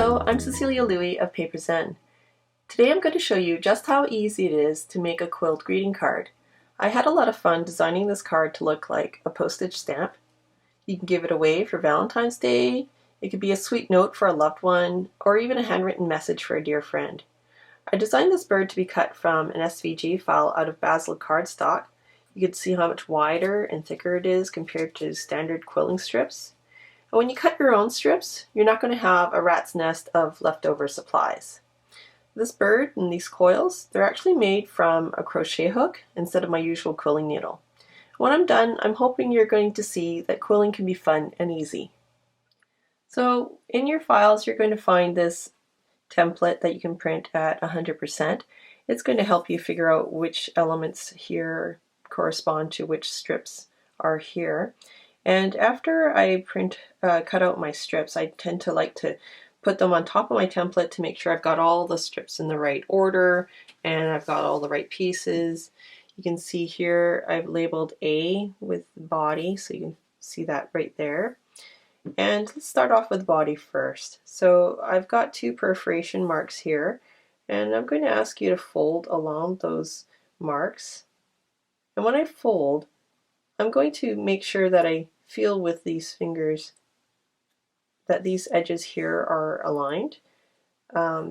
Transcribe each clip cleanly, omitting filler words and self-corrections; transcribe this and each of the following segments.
Hello, I'm Cecilia Louie of Paper Zen. Today I'm going to show you just how easy it is to make a quilled greeting card. I had a lot of fun designing this card to look like a postage stamp. You can give it away for Valentine's Day, it could be a sweet note for a loved one, or even a handwritten message for a dear friend. I designed this bird to be cut from an SVG file out of Bazzil cardstock. You can see how much wider and thicker it is compared to standard quilling strips. And when you cut your own strips, you're not going to have a rat's nest of leftover supplies. This bird and these coils, they're actually made from a crochet hook instead of my usual quilling needle. When I'm done, I'm hoping you're going to see that quilling can be fun and easy. So in your files, you're going to find this template that you can print at 100%. It's going to help you figure out which elements here correspond to which strips are here. And after I cut out my strips, I tend to like to put them on top of my template to make sure I've got all the strips in the right order and I've got all the right pieces. You can see here I've labeled A with body, so you can see that right there. And let's start off with body first. So I've got two perforation marks here, and I'm going to ask you to fold along those marks. And when I fold, I'm going to make sure that I feel with these fingers that these edges here are aligned,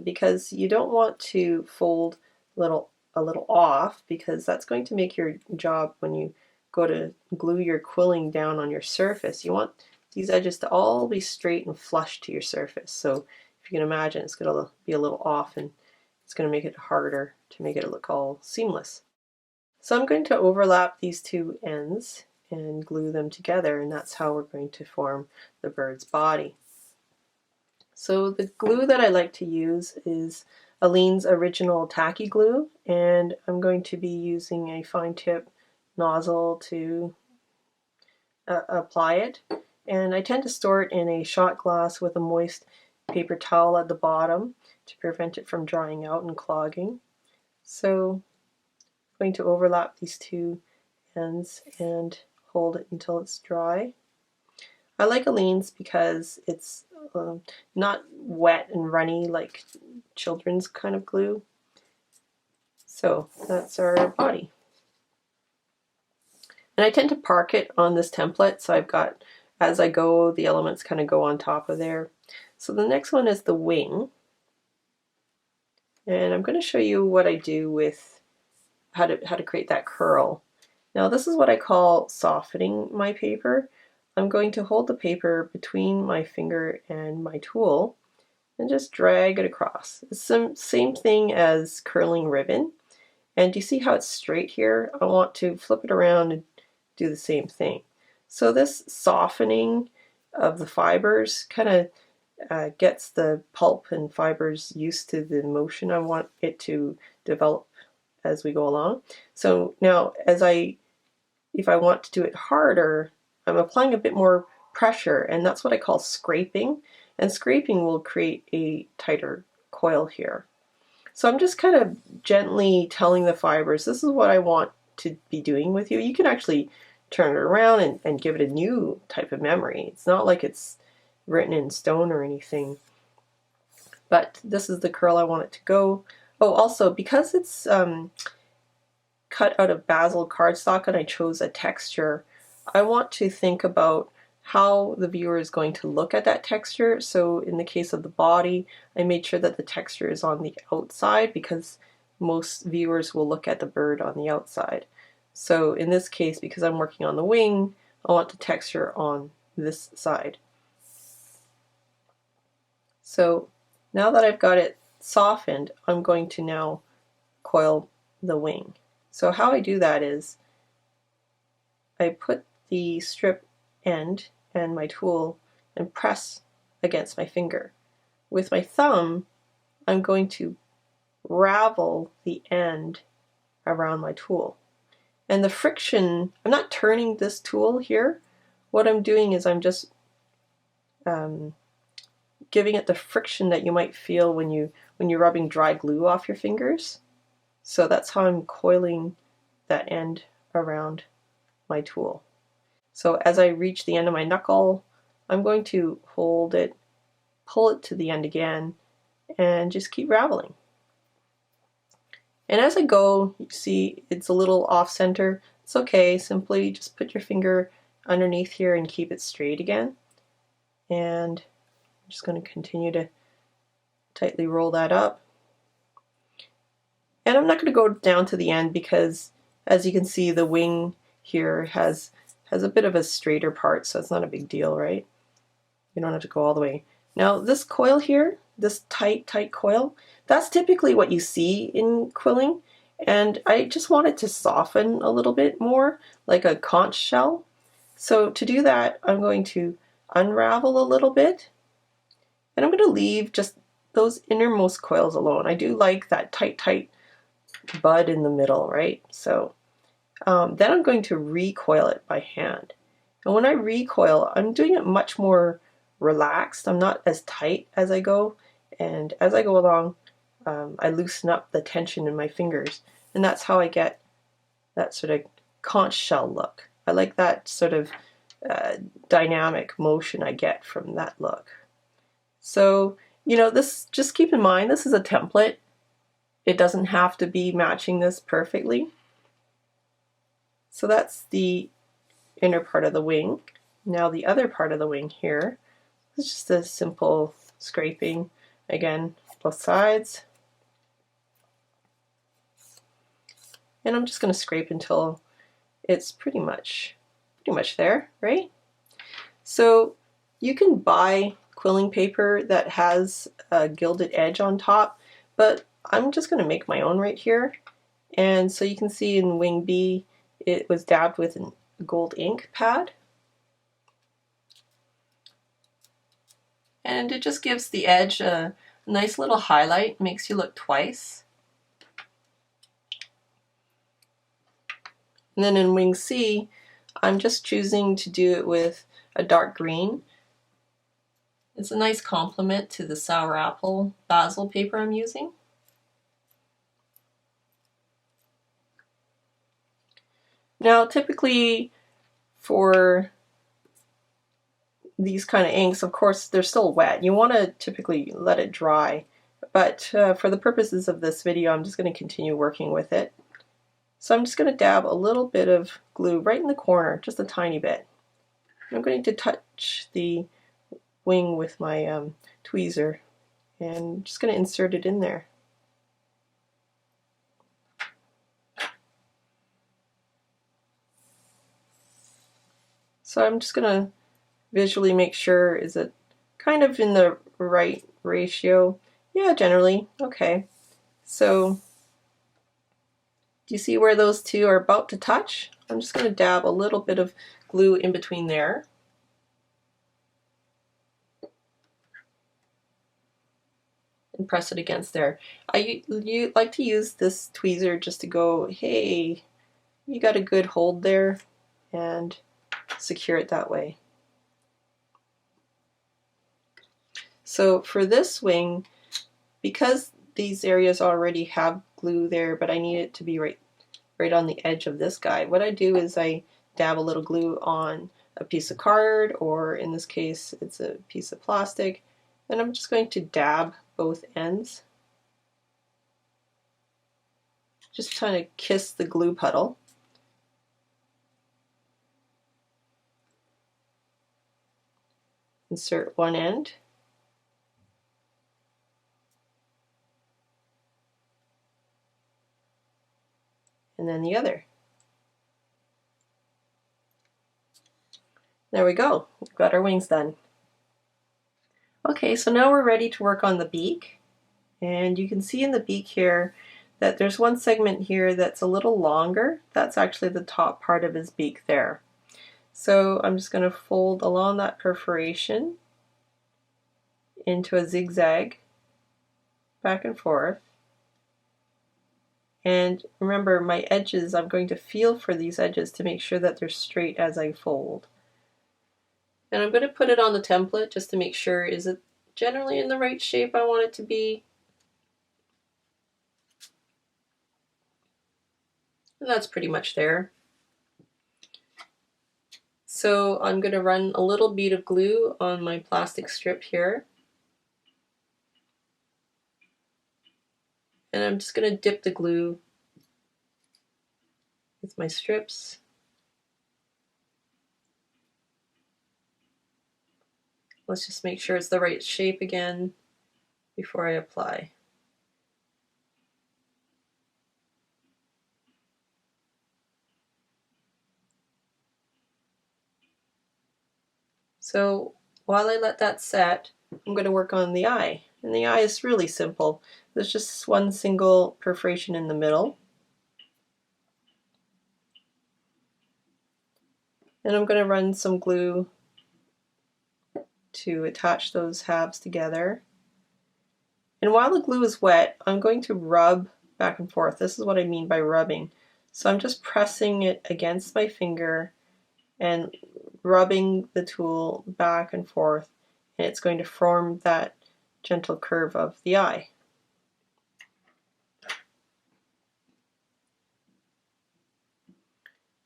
because you don't want to fold a little off, because that's going to make your job when you go to glue your quilling down on your surface. You want these edges to all be straight and flush to your surface. So if you can imagine, it's going to be a little off and it's going to make it harder to make it look all seamless. So I'm going to overlap these two ends and glue them together, and that's how we're going to form the bird's body. So the glue that I like to use is Aleene's Original Tacky Glue, and I'm going to be using a fine tip nozzle to apply it. And I tend to store it in a shot glass with a moist paper towel at the bottom to prevent it from drying out and clogging. So I'm going to overlap these two ends and hold it until it's dry. I like Aleene's because it's not wet and runny like children's kind of glue. So that's our body. And I tend to park it on this template, so I've got, as I go, the elements kind of go on top of there. So the next one is the wing. And I'm going to show you what I do with how to create that curl. Now this is what I call softening my paper. I'm going to hold the paper between my finger and my tool and just drag it across. It's the same thing as curling ribbon. And do you see how it's straight here? I want to flip it around and do the same thing. So this softening of the fibers kind of gets the pulp and fibers used to the motion I want it to develop as we go along. So now if I want to do it harder, I'm applying a bit more pressure, and that's what I call scraping. And scraping will create a tighter coil here. So I'm just kind of gently telling the fibers, this is what I want to be doing with you. You can actually turn it around and give it a new type of memory. It's not like it's written in stone or anything. But this is the curl I want it to go. Oh, also, because it's cut out of Bazzil cardstock and I chose a texture, I want to think about how the viewer is going to look at that texture. So in the case of the body, I made sure that the texture is on the outside because most viewers will look at the bird on the outside. So in this case, because I'm working on the wing, I want the texture on this side. So now that I've got it softened, I'm going to now coil the wing. So how I do that is I put the strip end and my tool and press against my finger. With my thumb, I'm going to ravel the end around my tool. And the friction, I'm not turning this tool here. What I'm doing is I'm just giving it the friction that you might feel when you're rubbing dry glue off your fingers. So that's how I'm coiling that end around my tool. So as I reach the end of my knuckle, I'm going to hold it pull it to the end again, and just keep raveling. And as I go, you see it's a little off center. It's okay, simply just put your finger underneath here and keep it straight again. And I'm just going to continue to tightly roll that up. And I'm not going to go down to the end because, as you can see, the wing here has a bit of a straighter part, so it's not a big deal, right? You don't have to go all the way. Now this coil here, this tight coil, that's typically what you see in quilling, and I just want it to soften a little bit more, like a conch shell. So to do that, I'm going to unravel a little bit, and I'm going to leave just those innermost coils alone. I do like that tight bud in the middle, right? So then I'm going to recoil it by hand. And when I recoil, I'm doing it much more relaxed. I'm not as tight as I go, and as I go along, I loosen up the tension in my fingers, and that's how I get that sort of conch shell look. I like that sort of dynamic motion I get from that look. So, you know, this, just keep in mind, this is a template. It doesn't have to be matching this perfectly. So that's the inner part of the wing. Now the other part of the wing here is just a simple scraping, again, both sides. And I'm just going to scrape until it's pretty much there, right? So you can buy quilling paper that has a gilded edge on top, but I'm just going to make my own right here. And so you can see in wing B, it was dabbed with a gold ink pad. And it just gives the edge a nice little highlight, makes you look twice. And then in wing C, I'm just choosing to do it with a dark green. It's a nice complement to the sour apple basil paper I'm using. Now typically for these kind of inks, of course, they're still wet. You want to typically let it dry, but for the purposes of this video, I'm just going to continue working with it. So I'm just going to dab a little bit of glue right in the corner, just a tiny bit. I'm going to touch the wing with my tweezer and just going to insert it in there. So I'm just going to visually make sure, is it kind of in the right ratio? Yeah, generally. Okay. So do you see where those two are about to touch? I'm just going to dab a little bit of glue in between there. And press it against there. You like to use this tweezer just to go, hey, you got a good hold there, and secure it that way. So for this wing, because these areas already have glue there, but I need it to be right on the edge of this guy, what I do is I dab a little glue on a piece of card, or in this case it's a piece of plastic, and I'm just going to dab both ends. Just trying to kiss the glue puddle. Insert one end. And then the other. There we go. We've got our wings done. Okay, so now we're ready to work on the beak. And you can see in the beak here that there's one segment here that's a little longer. That's actually the top part of his beak there. So I'm just going to fold along that perforation into a zigzag back and forth. And remember, my edges, I'm going to feel for these edges to make sure that they're straight as I fold. And I'm going to put it on the template just to make sure, is it generally in the right shape I want it to be? And that's pretty much there. So I'm going to run a little bead of glue on my plastic strip here. And I'm just going to dip the glue with my strips. Let's just make sure it's the right shape again before I apply. So while I let that set, I'm going to work on the eye. And the eye is really simple. There's just one single perforation in the middle. And I'm going to run some glue to attach those halves together. And while the glue is wet, I'm going to rub back and forth. This is what I mean by rubbing. So I'm just pressing it against my finger and rubbing the tool back and forth, and it's going to form that gentle curve of the eye.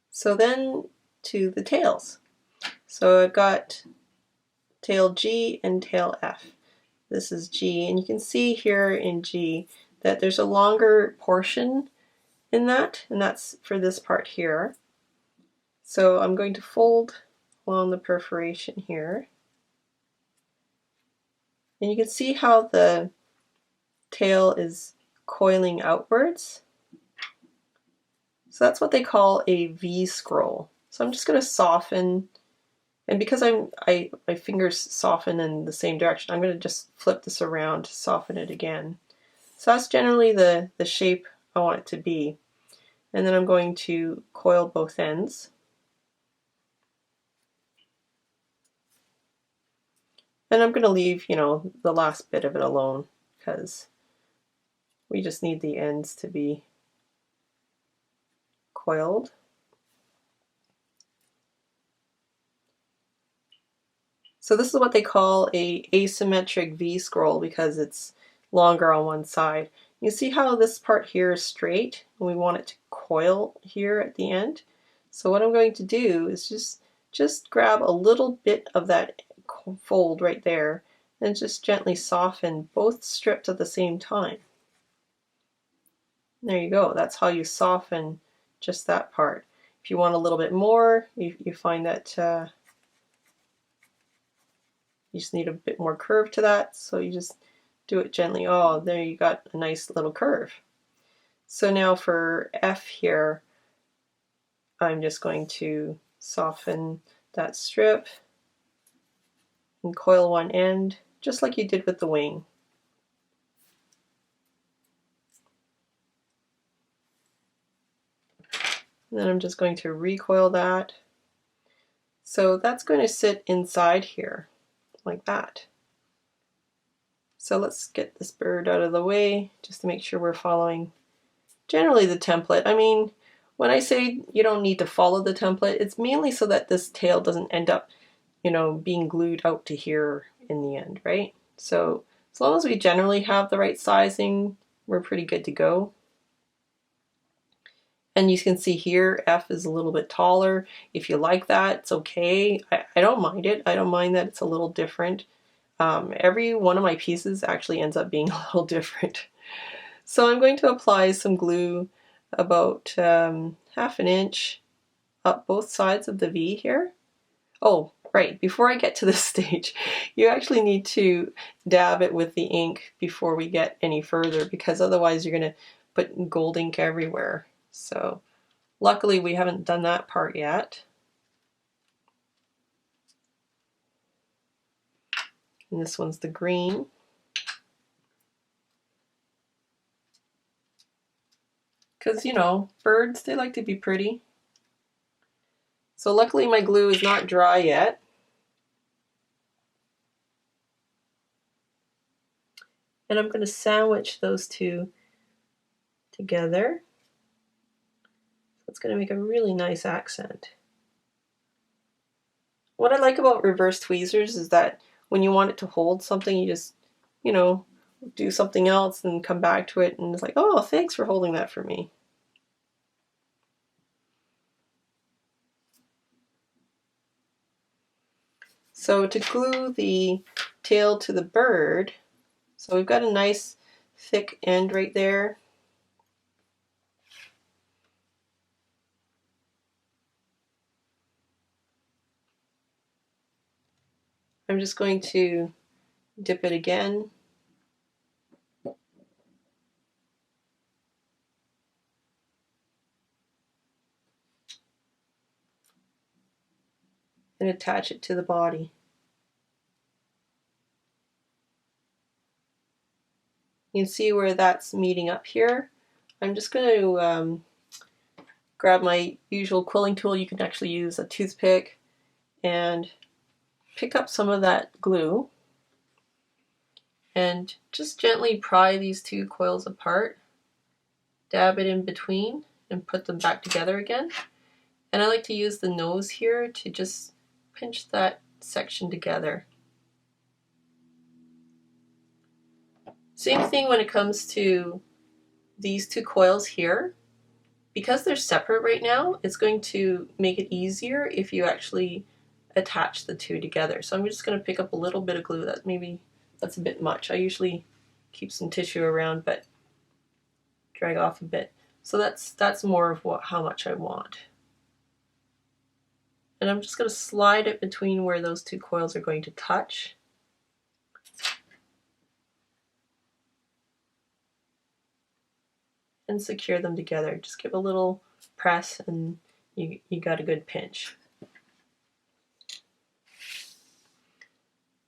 So then to the tails. So I've got tail G and tail F. This is G, and you can see here in G that there's a longer portion in that, and that's for this part here. So I'm going to fold along the perforation here. And you can see how the tail is coiling outwards. So that's what they call a V scroll. So I'm just going to soften, and because my fingers soften in the same direction, I'm going to just flip this around to soften it again. So that's generally the shape I want it to be. And then I'm going to coil both ends. And I'm going to leave, the last bit of it alone because we just need the ends to be coiled. So this is what they call a asymmetric V scroll because it's longer on one side. You see how this part here is straight and we want it to coil here at the end? So what I'm going to do is just grab a little bit of that fold right there and just gently soften both strips at the same time. There you go. That's how you soften just that part. If you want a little bit more, you find that you just need a bit more curve to that, so you just do it gently. Oh, there you got a nice little curve. So now for F here, I'm just going to soften that strip and coil one end, just like you did with the wing. And then I'm just going to recoil that. So that's going to sit inside here, like that. So let's get this bird out of the way, just to make sure we're following generally the template. I mean, when I say you don't need to follow the template, it's mainly so that this tail doesn't end up, being glued out to here in the end, right? So as long as we generally have the right sizing, we're pretty good to go. And you can see here, F is a little bit taller. If you like that, it's okay. I don't mind it. I don't mind that it's a little different. Every one of my pieces actually ends up being a little different. So I'm going to apply some glue about half an inch up both sides of the V here. Oh, right, before I get to this stage, you actually need to dab it with the ink before we get any further, because otherwise you're going to put gold ink everywhere. So luckily we haven't done that part yet. And this one's the green. Because, birds, they like to be pretty. So luckily my glue is not dry yet. And I'm going to sandwich those two together. It's going to make a really nice accent. What I like about reverse tweezers is that when you want it to hold something, you just, do something else and come back to it, and it's like, oh, thanks for holding that for me. So to glue the tail to the bird, so we've got a nice thick end right there. I'm just going to dip it again. And attach it to the body. You can see where that's meeting up here. I'm just going to grab my usual quilling tool. You can actually use a toothpick and pick up some of that glue and just gently pry these two coils apart, dab it in between and put them back together again. And I like to use the nose here to just pinch that section together. Same thing when it comes to these two coils here. Because they're separate right now, it's going to make it easier if you actually attach the two together. So I'm just going to pick up a little bit of glue. That's a bit much. I usually keep some tissue around, but drag off a bit. So that's more of how much I want. And I'm just going to slide it between where those two coils are going to touch. And secure them together. Just give a little press and you got a good pinch.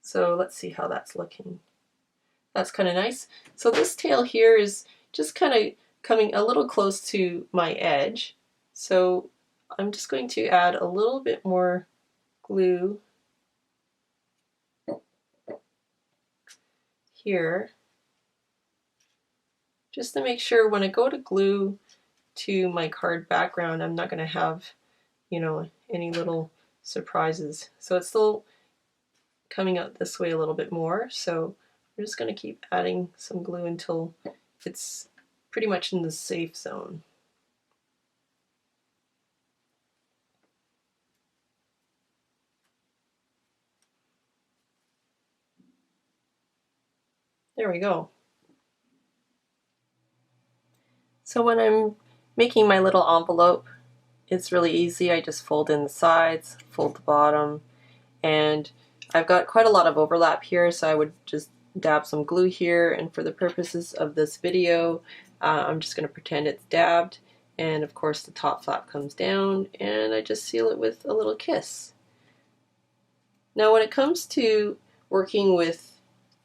So let's see how that's looking. That's kind of nice. So this tail here is just kind of coming a little close to my edge. So I'm just going to add a little bit more glue here, just to make sure when I go to glue to my card background, I'm not going to have, any little surprises. So it's still coming out this way a little bit more. So I'm just going to keep adding some glue until it's pretty much in the safe zone. There we go. So when I'm making my little envelope, it's really easy. I just fold in the sides, fold the bottom, and I've got quite a lot of overlap here, so I would just dab some glue here, and for the purposes of this video, I'm just going to pretend it's dabbed, and of course the top flap comes down, and I just seal it with a little kiss. Now when it comes to working with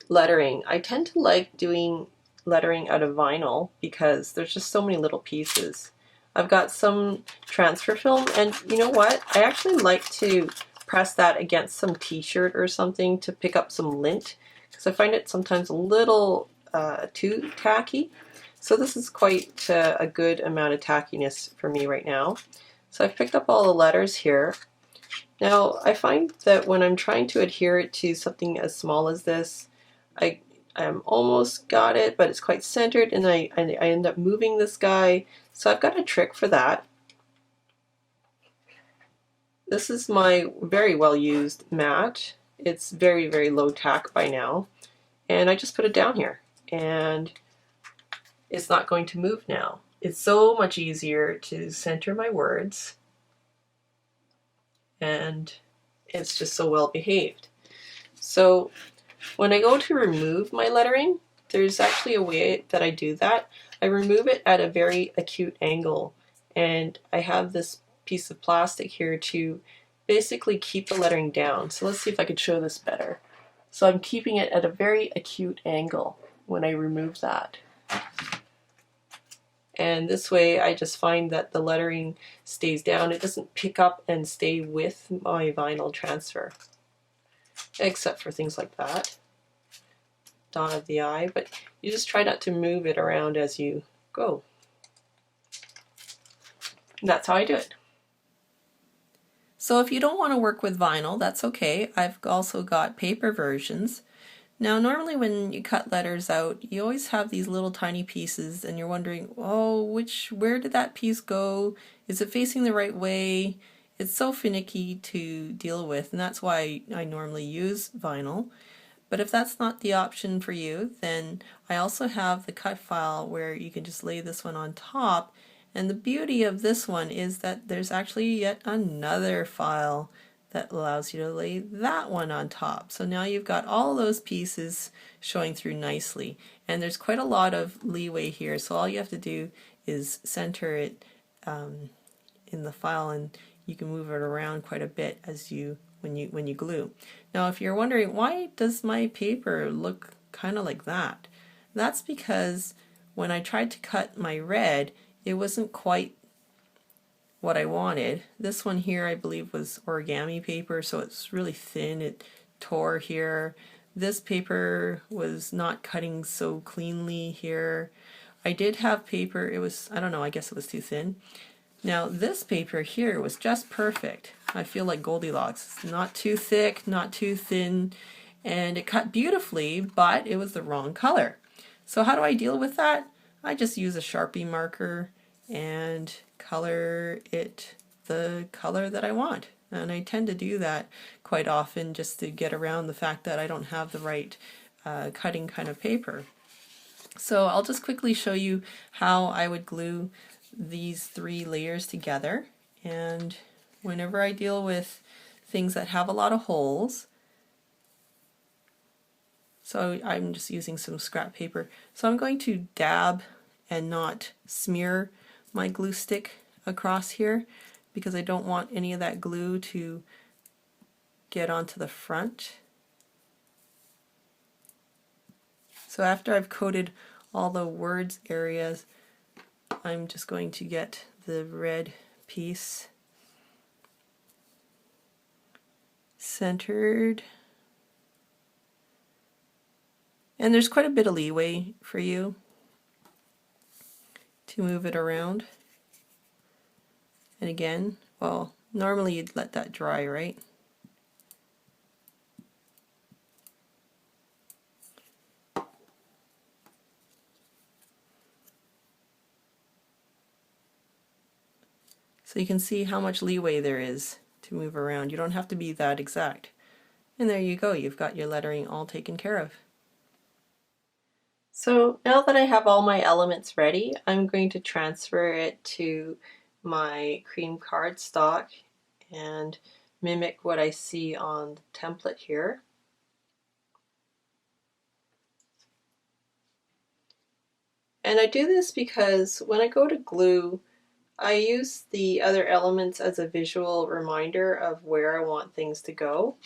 lettering, I tend to like doing lettering out of vinyl because there's just so many little pieces. I've got some transfer film, and you know what? I actually like to press that against some t-shirt or something to pick up some lint, because I find it sometimes a little too tacky. So this is quite a good amount of tackiness for me right now. So I've picked up all the letters here. Now I find that when I'm trying to adhere it to something as small as this, I'm almost got it, but it's quite centered, and I end up moving this guy. So I've got a trick for that. This is my very well used mat. It's very, very low tack by now. And I just put it down here, and it's not going to move now. It's so much easier to center my words, and it's just so well behaved. So when I go to remove my lettering, there's actually a way that I do that. I remove it at a very acute angle, and I have this piece of plastic here to basically keep the lettering down. So let's see if I could show this better. So I'm keeping it at a very acute angle when I remove that. And this way I just find that the lettering stays down. It doesn't pick up and stay with my vinyl transfer, except for things like that. Dot of the I, but you just try not to move it around as you go. And that's how I do it. So if you don't want to work with vinyl, that's okay. I've also got paper versions. Now normally when you cut letters out, you always have these little tiny pieces and you're wondering, oh, where did that piece go? Is it facing the right way? It's so finicky to deal with, and that's why I normally use vinyl. But if that's not the option for you, then I also have the cut file where you can just lay this one on top. And the beauty of this one is that there's actually yet another file that allows you to lay that one on top. So now you've got all those pieces showing through nicely. And there's quite a lot of leeway here, so all you have to do is center it in the file, and you can move it around quite a bit as when you glue. Now if you're wondering, why does my paper look kind of like that? That's because when I tried to cut my red, it wasn't quite what I wanted. This one here I believe was origami paper, so it's really thin, it tore here. This paper was not cutting so cleanly here. I did have paper, it was, I don't know, I guess it was too thin. Now this paper here was just perfect. I feel like Goldilocks. It's not too thick, not too thin, and it cut beautifully, but it was the wrong color. So how do I deal with that? I just use a Sharpie marker and color it the color that I want. And I tend to do that quite often just to get around the fact that I don't have the right cutting kind of paper. So I'll just quickly show you how I would glue these 3 layers together. And whenever I deal with things that have a lot of holes, so I'm just using some scrap paper, so I'm going to dab and not smear my glue stick across here because I don't want any of that glue to get onto the front. So after I've coated all the words areas, I'm just going to get the red piece centered. And there's quite a bit of leeway for you to move it around. And again, well, normally you'd let that dry, right? So you can see how much leeway there is to move around. You don't have to be that exact. And there you go, you've got your lettering all taken care of. So now that I have all my elements ready, I'm going to transfer it to my cream cardstock and mimic what I see on the template here. And I do this because when I go to glue, I use the other elements as a visual reminder of where I want things to go.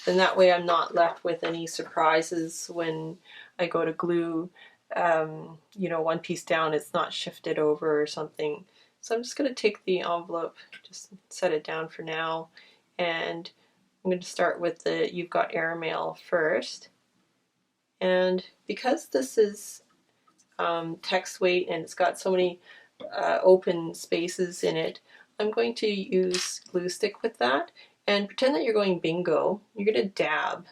And that way I'm not left with any surprises when I go to glue, you know, one piece down, it's not shifted over or something. So I'm just going to take the envelope, just set it down for now, and I'm going to start with the You've Got Airmail first. And because this is text weight and it's got so many open spaces in it, I'm going to use glue stick with that and pretend that you're going bingo. You're going to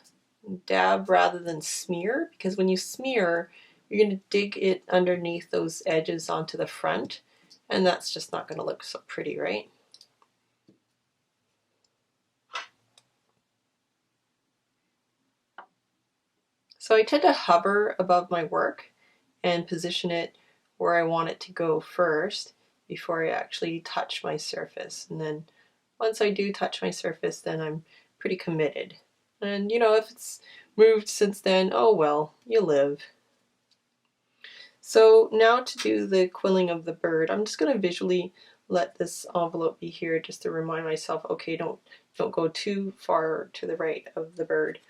dab rather than smear, because when you smear, you're going to dig it underneath those edges onto the front, and that's just not going to look so pretty, right? So I tend to hover above my work and position it where I want it to go first before I actually touch my surface. And then once I do touch my surface, then I'm pretty committed. And you know, if it's moved since then, oh well, you live. So now to do the quilling of the bird, I'm just going to visually let this envelope be here just to remind myself, okay, don't go too far to the right of the bird.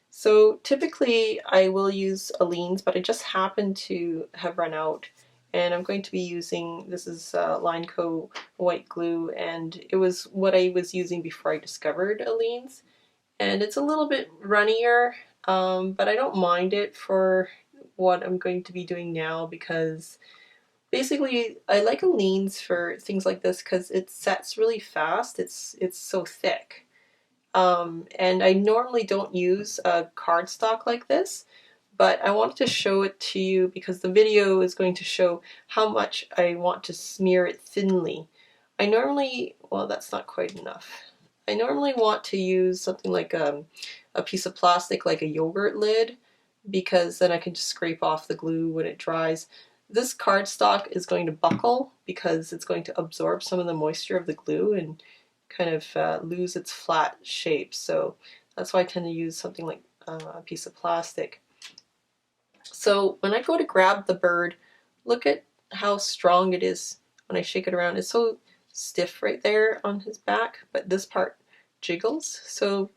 So typically I will use Aleene's, but I just happen to have run out, and I'm going to be using, this is Lineco white glue, and it was what I was using before I discovered Aleene's, and it's a little bit runnier, but I don't mind it for what I'm going to be doing now, because basically I like Aleene's for things like this because it sets really fast. It's so thick. And I normally don't use a cardstock like this, but I wanted to show it to you because the video is going to show how much I want to smear it thinly. I normally, well, that's not quite enough. I normally want to use something like a piece of plastic like a yogurt lid, because then I can just scrape off the glue when it dries. This cardstock is going to buckle because it's going to absorb some of the moisture of the glue and kind of lose its flat shape. So that's why I tend to use something like a piece of plastic. So when I go to grab the bird, look at how strong it is when I shake it around. It's so stiff right there on his back, but this part jiggles. So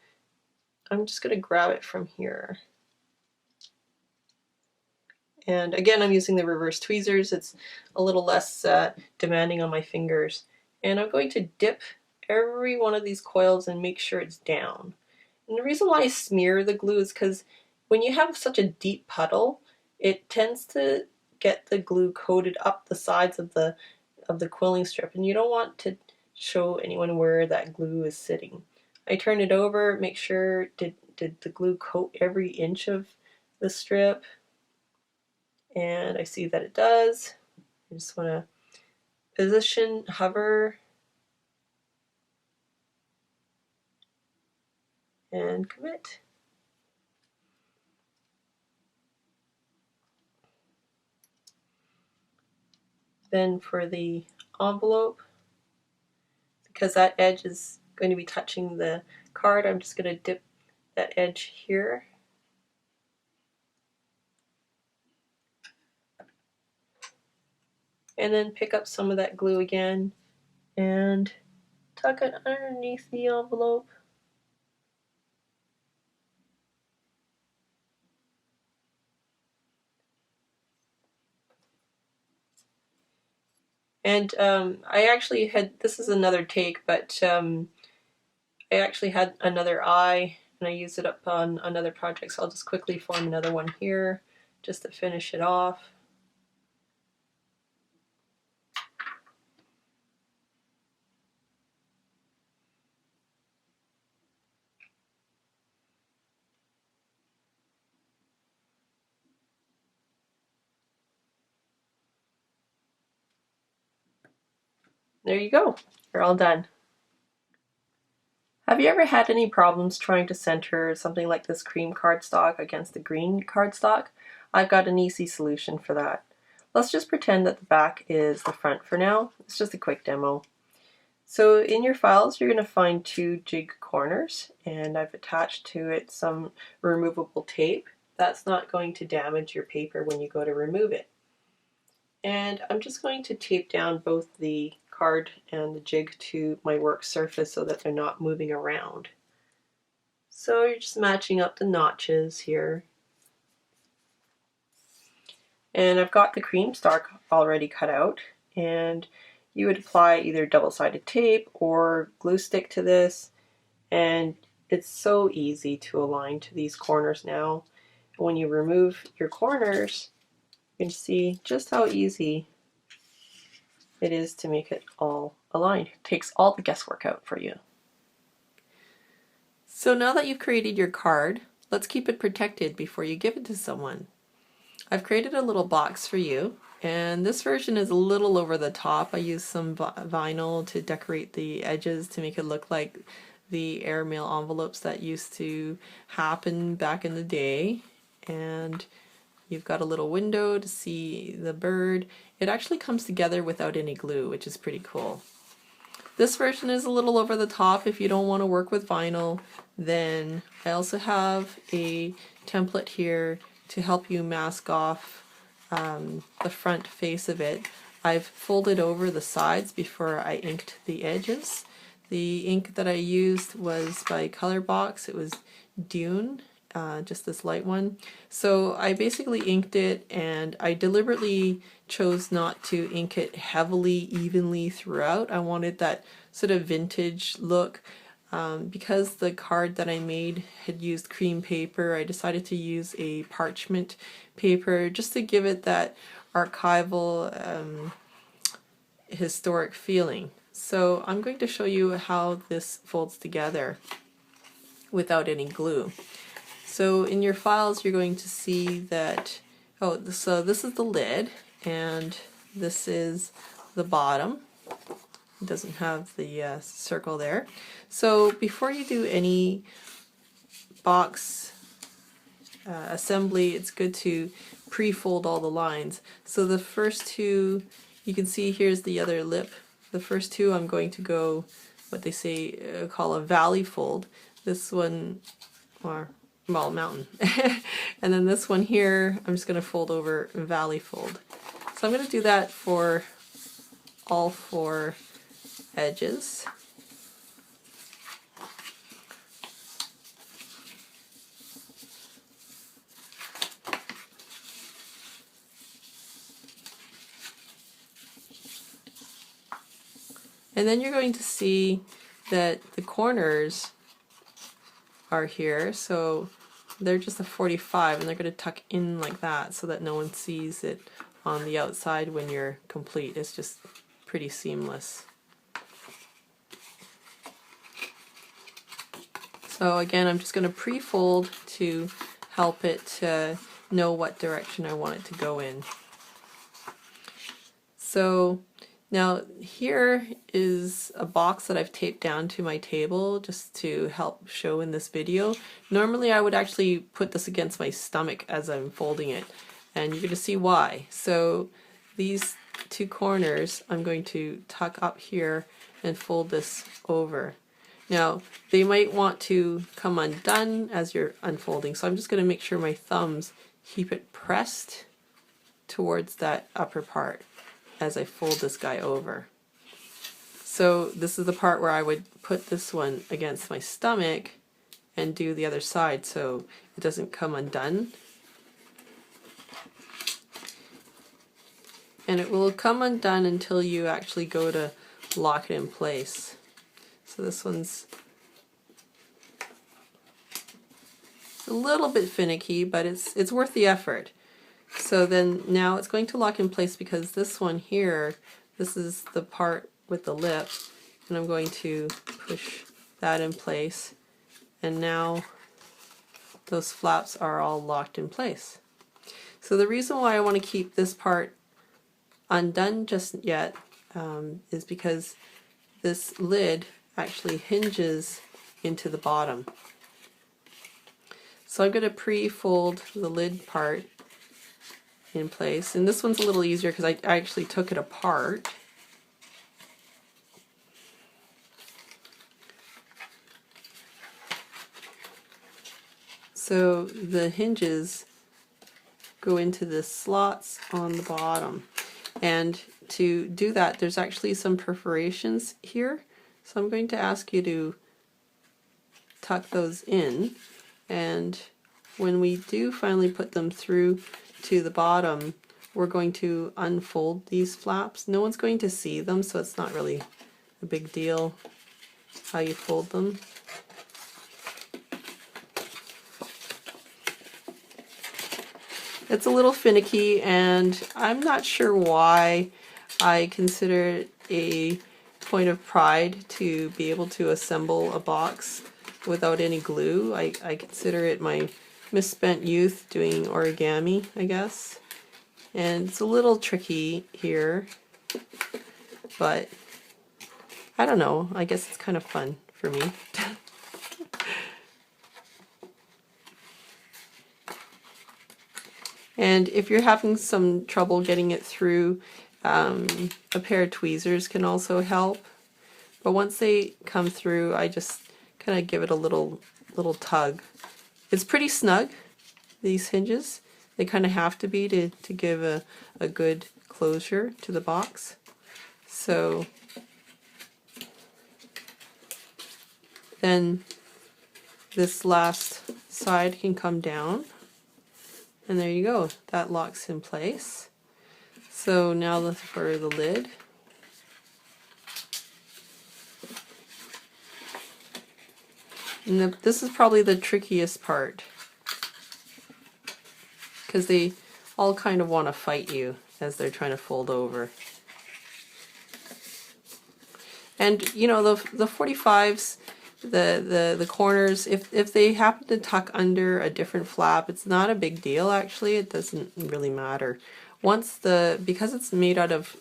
I'm just going to grab it from here. And again, I'm using the reverse tweezers. It's a little less demanding on my fingers. And I'm going to dip every one of these coils and make sure it's down. And the reason why I smear the glue is because when you have such a deep puddle, it tends to get the glue coated up the sides of the quilling strip, and you don't want to show anyone where that glue is sitting. I turn it over, make sure did the glue coat every inch of the strip, and I see that it does. I just want to position, hover, and commit. Then for the envelope, because that edge is going to be touching the card, I'm just going to dip that edge here. And then pick up some of that glue again and tuck it underneath the envelope. And I actually had, this is another take, but I actually had another eye and I used it up on another project, so I'll just quickly form another one here just to finish it off. There you go, you're all done. Have you ever had any problems trying to center something like this cream cardstock against the green cardstock? I've got an easy solution for that. Let's just pretend that the back is the front for now. It's just a quick demo. So in your files, you're going to find 2 jig corners, and I've attached to it some removable tape. That's not going to damage your paper when you go to remove it. And I'm just going to tape down both the card and the jig to my work surface so that they're not moving around. So you're just matching up the notches here. And I've got the cream stock already cut out, and you would apply either double-sided tape or glue stick to this, and it's so easy to align to these corners now. When you remove your corners, you can see just how easy it is to make it all aligned. It takes all the guesswork out for you. So now that you've created your card, let's keep it protected before you give it to someone. I've created a little box for you, and this version is a little over the top. I used some vinyl to decorate the edges to make it look like the airmail envelopes that used to happen back in the day. And you've got a little window to see the bird. It actually comes together without any glue, which is pretty cool. This version is a little over the top. If you don't want to work with vinyl, then I also have a template here to help you mask off the front face of it. I've folded over the sides before I inked the edges. The ink that I used was by ColorBox. It was Dune. Just this light one. So I basically inked it, and I deliberately chose not to ink it heavily, evenly throughout. I wanted that sort of vintage look. Because the card that I made had used cream paper, I decided to use a parchment paper just to give it that archival, historic feeling. So I'm going to show you how this folds together without any glue. So in your files, you're going to see that, so this is the lid, and this is the bottom. It doesn't have the circle there. So before you do any box assembly, it's good to pre-fold all the lines. So the first two, you can see here's the other lip. The first two I'm going to go what they say call a valley fold. This one, or well, mountain. And then this one here, I'm just going to fold over valley fold. So I'm going to do that for all 4 edges. And then you're going to see that the corners are here, so they're just a 45 and they're going to tuck in like that so that no one sees it on the outside when you're complete. It's just pretty seamless. So again, I'm just going to pre-fold to help it know what direction I want it to go in. So now here is a box that I've taped down to my table just to help show in this video. Normally I would actually put this against my stomach as I'm folding it, and you're going to see why. So these 2 corners I'm going to tuck up here and fold this over. Now they might want to come undone as you're unfolding, so I'm just going to make sure my thumbs keep it pressed towards that upper part as I fold this guy over. So this is the part where I would put this one against my stomach and do the other side so it doesn't come undone. And it will come undone until you actually go to lock it in place. So this one's a little bit finicky, but it's worth the effort. So then now it's going to lock in place because this one here, this is the part with the lip, and I'm going to push that in place, and now those flaps are all locked in place. So the reason why I want to keep this part undone just yet is because this lid actually hinges into the bottom. So I'm going to pre-fold the lid part in place, and this one's a little easier because I actually took it apart. So the hinges go into the slots on the bottom, and to do that there's actually some perforations here, so I'm going to ask you to tuck those in, and when we do finally put them through to the bottom, we're going to unfold these flaps. No one's going to see them, so it's not really a big deal how you fold them. It's a little finicky, and I'm not sure why. I consider it a point of pride to be able to assemble a box without any glue. I consider it my misspent youth doing origami, I guess. And it's a little tricky here, but I don't know, I guess it's kind of fun for me. And if you're having some trouble getting it through, a pair of tweezers can also help. But once they come through, I just kind of give it a little tug. It's pretty snug, these hinges. They kind of have to be to give a good closure to the box. So then this last side can come down, and there you go, that locks in place. So now for the lid. And this is probably the trickiest part, because they all kind of want to fight you as they're trying to fold over. And you know, the 45s, the corners, if they happen to tuck under a different flap, it's not a big deal actually. It doesn't really matter. Because it's made out of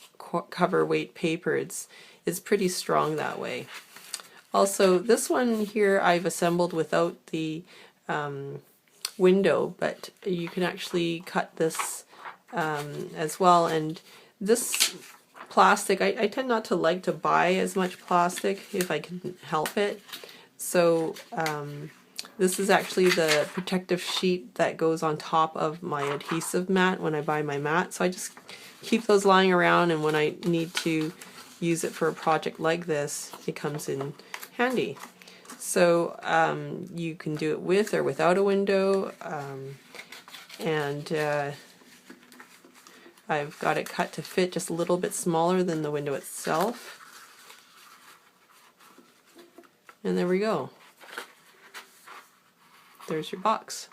cover weight paper, it's pretty strong that way. Also, this one here I've assembled without the window, but you can actually cut this as well. And this plastic, I tend not to like to buy as much plastic if I can help it. So this is actually the protective sheet that goes on top of my adhesive mat when I buy my mat. So I just keep those lying around, and when I need to use it for a project like this, it comes in handy. So you can do it with or without a window, and I've got it cut to fit just a little bit smaller than the window itself. And there we go. There's your box.